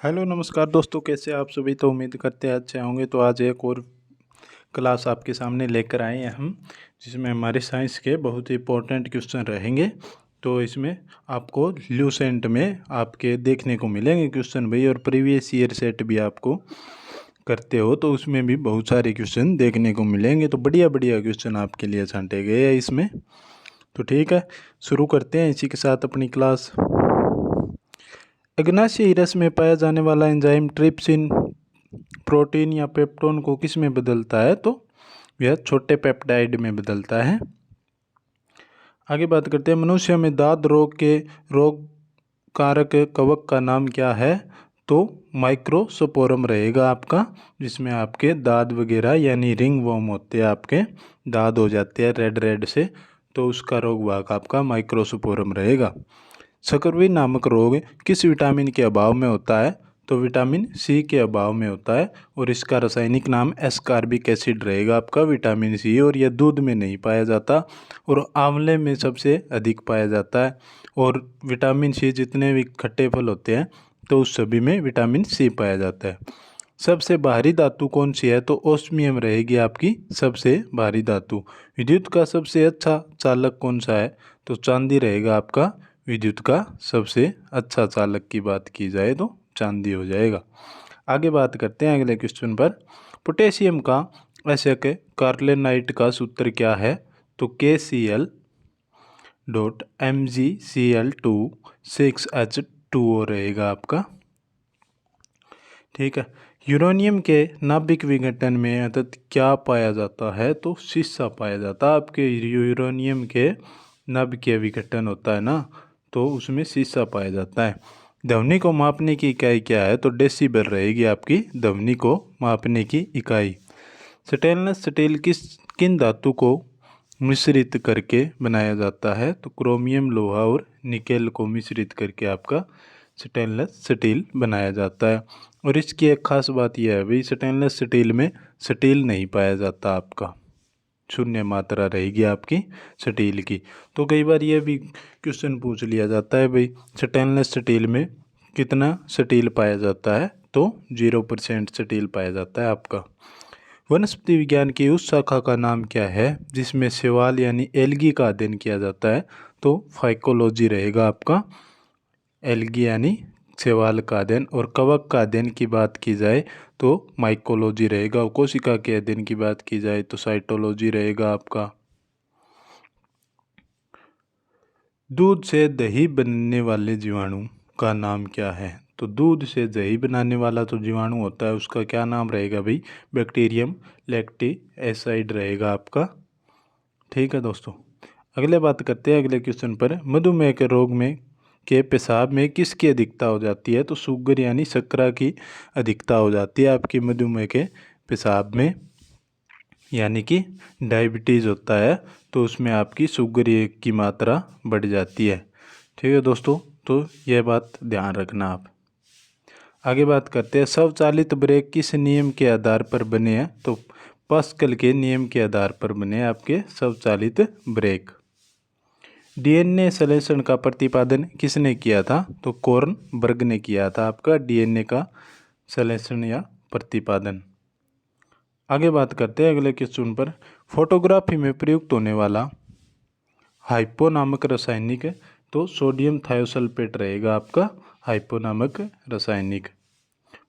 Hello नमस्कार दोस्तों, कैसे आप सभी। तो उम्मीद करते हैं अच्छे होंगे। तो आज एक और क्लास आपके सामने लेकर आए हैं हम, जिसमें हमारे साइंस के बहुत ही इंपॉर्टेंट क्वेश्चन रहेंगे। तो इसमें आपको ल्यूसेंट में आपके देखने को मिलेंगे क्वेश्चन भाई, और प्रीवियस ईयर सेट भी आपको करते हो तो उसमें भी बहुत सारे क्वेश्चन देखने को मिलेंगे। तो बढ़िया बढ़िया क्वेश्चन आपके लिए छांटे गए हैं इसमें। तो ठीक है, शुरू करते हैं इसी के साथ अपनी क्लास। अग्नाशयी रस में पाया जाने वाला एंजाइम ट्रिप्सिन प्रोटीन या पेप्टोन को किस में बदलता है? तो यह छोटे पेप्टाइड में बदलता है। आगे बात करते हैं, मनुष्य में दांत रोग के रोग कारक कवक का नाम क्या है? तो माइक्रोस्पोरम रहेगा आपका, जिसमें आपके दांत वगैरह यानी रिंग वर्म होते हैं, आपके दांत हो जाते हैं रेड रेड से, तो उसका रोग वाहक आपका माइक्रोस्पोरम रहेगा। शकरवी नामक रोग किस विटामिन के अभाव में होता है? तो विटामिन सी के अभाव में होता है, और इसका रासायनिक नाम एस्कॉर्बिक एसिड रहेगा आपका, विटामिन सी। और यह दूध में नहीं पाया जाता, और आंवले में सबसे अधिक पाया जाता है। और विटामिन सी जितने भी खट्टे फल होते हैं तो उस सभी में विटामिन सी पाया जाता है। सबसे भारी धातु कौन सी है? तो ओस्मियम रहेगी आपकी सबसे भारी धातु। विद्युत का सबसे अच्छा चालक कौन सा है? तो चांदी रहेगा आपका विद्युत का सबसे अच्छा चालक की बात की जाए तो चांदी हो जाएगा। आगे बात करते हैं अगले क्वेश्चन पर। पोटेशियम का अयस्क कार्लेनाइट का सूत्र क्या है? तो KCl.MgCl2 6H2O रहेगा आपका। ठीक है, यूरेनियम के नाभिक विघटन में अंततः क्या पाया जाता है? तो शीशा पाया जाता है। आपके यूरेनियम के नाभिकीय विघटन होता है ना, तो उसमें शीशा पाया जाता है। ध्वनि को मापने की इकाई क्या है? तो डेसिबल रहेगी आपकी ध्वनि को मापने की इकाई। स्टेनलेस स्टील किन धातु को मिश्रित करके बनाया जाता है? तो क्रोमियम लोहा और निकेल को मिश्रित करके आपका स्टेनलेस स्टील बनाया जाता है। और इसकी एक खास बात यह है भाई, स्टेनलेस स्टील में स्टील नहीं पाया जाता, आपका शून्य मात्रा रहेगी आपकी स्टील की। तो कई बार यह भी क्वेश्चन पूछ लिया जाता है भाई, स्टेनलेस स्टील में कितना स्टील पाया जाता है? तो 0% स्टील पाया जाता है आपका। वनस्पति विज्ञान की उस शाखा का नाम क्या है जिसमें शैवाल यानी एल्गी का अध्ययन किया जाता है? तो फाइकोलॉजी रहेगा आपका, एल्गी यानी शैवाल का अध्ययन। और कवक का अध्ययन की बात की जाए तो माइकोलॉजी रहेगा। कोशिका के अध्ययन की बात की जाए तो साइटोलॉजी रहेगा आपका। दूध से दही बनने वाले जीवाणु का नाम क्या है? तो दूध से दही बनाने वाला तो जीवाणु होता है, उसका क्या नाम रहेगा भाई? बैक्टीरियम लैक्टी एसाइड रहेगा आपका। ठीक है दोस्तों, अगले बात करते हैं अगले क्वेश्चन पर। मधुमेह के रोग में के पेशाब में किसकी अधिकता हो जाती है? तो शुगर यानी शर्करा की अधिकता हो जाती है आपकी मधुमेह के पेशाब में, यानी कि डायबिटीज़ होता है तो उसमें आपकी शुगर की मात्रा बढ़ जाती है। ठीक है दोस्तों, तो यह बात ध्यान रखना आप। आगे बात करते हैं, स्वचालित ब्रेक किस नियम के आधार पर बने हैं? तो पास्कल के नियम के आधार पर बने हैं आपके स्वचालित ब्रेक। डीएनए संश्लेषण का प्रतिपादन किसने किया था? तो कोर्नबर्ग ने किया था आपका डीएनए का संश्लेषण या प्रतिपादन। आगे बात करते हैं अगले क्वेश्चन पर। फोटोग्राफी में प्रयुक्त होने वाला हाइपो नामक रासायनिक, तो सोडियम थायोसल्फेट रहेगा आपका हाइपो नामक रासायनिक।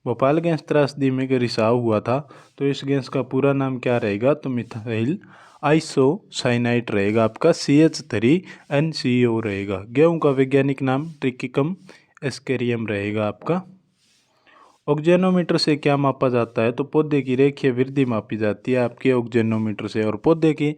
भोपाल गैस त्रासदी में रिसाव हुआ था, तो इस गैस का पूरा नाम क्या रहेगा? तो मिथाइल आइसोसाइनाइट रहेगा आपका, CH3NCO रहेगा। गेहूं का वैज्ञानिक नाम ट्रिटिकम एस्केरियम रहेगा आपका। ऑक्जेनोमीटर से क्या मापा जाता है? तो पौधे की रेखीय वृद्धि मापी जाती है आपके ऑक्जेनोमीटर से। और पौधे की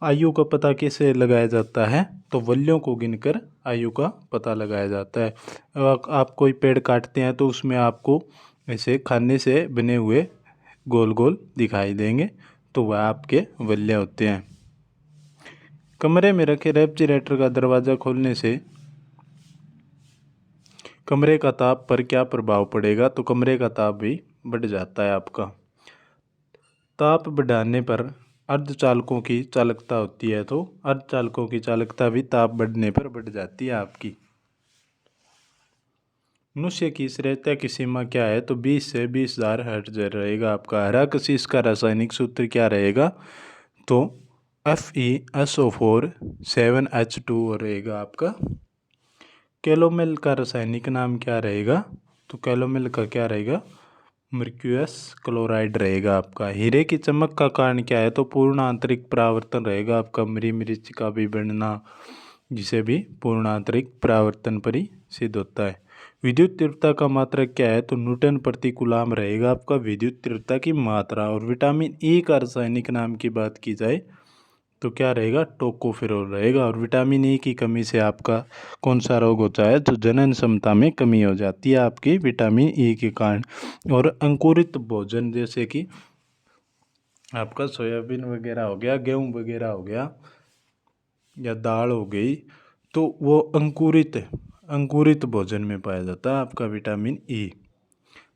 आयु का पता कैसे लगाया जाता है? तो वल्यों को गिनकर आयु का पता लगाया जाता है। आप कोई पेड़ काटते हैं तो उसमें आपको ऐसे खाने से बने हुए गोल गोल दिखाई देंगे, तो वह आपके वल्य होते हैं। कमरे में रखे रेफ्रिजरेटर का दरवाज़ा खोलने से कमरे का ताप पर क्या प्रभाव पड़ेगा? तो कमरे का ताप भी बढ़ जाता है आपका। ताप बढ़ाने पर अर्धचालकों की चालकता होती है, तो अर्धचालकों की चालकता भी ताप बढ़ने पर बढ़ जाती है आपकी। मनुष्य की श्रेयता की सीमा क्या है? तो 20 से 20,000 हर्ट्ज रहेगा आपका। हराकसीस का रासायनिक सूत्र क्या रहेगा? तो FeSO4 7H2 रहेगा आपका। कैलोमेल का रासायनिक नाम क्या रहेगा? तो कैलोमेल का क्या रहेगा? मर्क्यूरियस क्लोराइड रहेगा आपका। हीरे की चमक का कारण क्या है? तो पूर्ण आंतरिक परावर्तन रहेगा आपका। मरी मिर्च का भी बनना, जिसे भी पूर्ण आंतरिक परावर्तन पर ही सिद्ध होता है। विद्युत तीव्रता का मात्रक क्या है? तो न्यूटन प्रति कूलाम रहेगा आपका विद्युत तीव्रता की मात्रा। और विटामिन ई का रासायनिक नाम की बात की जाए तो क्या रहेगा? टोकोफेरोल रहेगा। और विटामिन ई की कमी से आपका कौन सा रोग होता है? तो जनन क्षमता में कमी हो जाती है आपकी विटामिन ई के कारण। और अंकुरित भोजन जैसे कि आपका सोयाबीन वगैरह हो गया, गेहूँ वगैरह हो गया, या दाल हो गई, तो वो अंकुरित भोजन में पाया जाता है आपका विटामिन ई।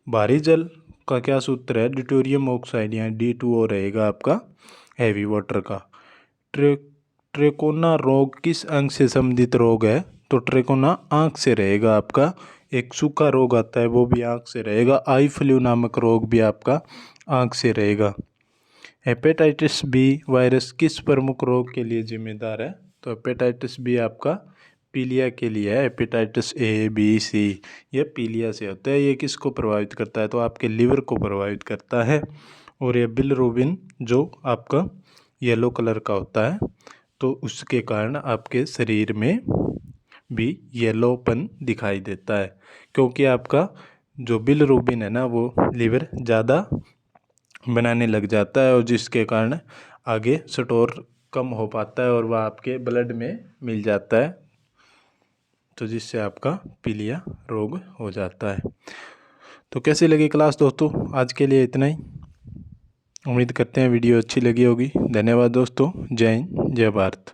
भारी जल का क्या सूत्र है? ड्यूटेरियम ऑक्साइड या D2O रहेगा आपका हैवी वाटर का। ट्रेकोना रोग किस अंग से संबंधित रोग है? तो ट्रेकोना आँख से रहेगा आपका। एक सूखा रोग आता है वो भी आँख से रहेगा। आई फ्लू नामक रोग भी आपका आँख से रहेगा। हेपेटाइटिस बी वायरस किस प्रमुख रोग के लिए जिम्मेदार है? तो हेपेटाइटिस बी आपका पीलिया के लिए है। हेपेटाइटिस A, B, C ये पीलिया से होता है। ये किसको प्रभावित करता है? तो आपके लीवर को प्रभावित करता है। और ये बिलिरुबिन जो आपका येलो कलर का होता है, तो उसके कारण आपके शरीर में भी येलोपन दिखाई देता है, क्योंकि आपका जो बिलिरुबिन है ना वो लीवर ज़्यादा बनाने लग जाता है, और जिसके कारण आगे स्टोर कम हो पाता है और वह आपके ब्लड में मिल जाता है, तो जिससे आपका पीलिया रोग हो जाता है। तो कैसी लगी क्लास दोस्तों? आज के लिए इतना ही। उम्मीद करते हैं वीडियो अच्छी लगी होगी। धन्यवाद दोस्तों। जय हिंद, जय भारत।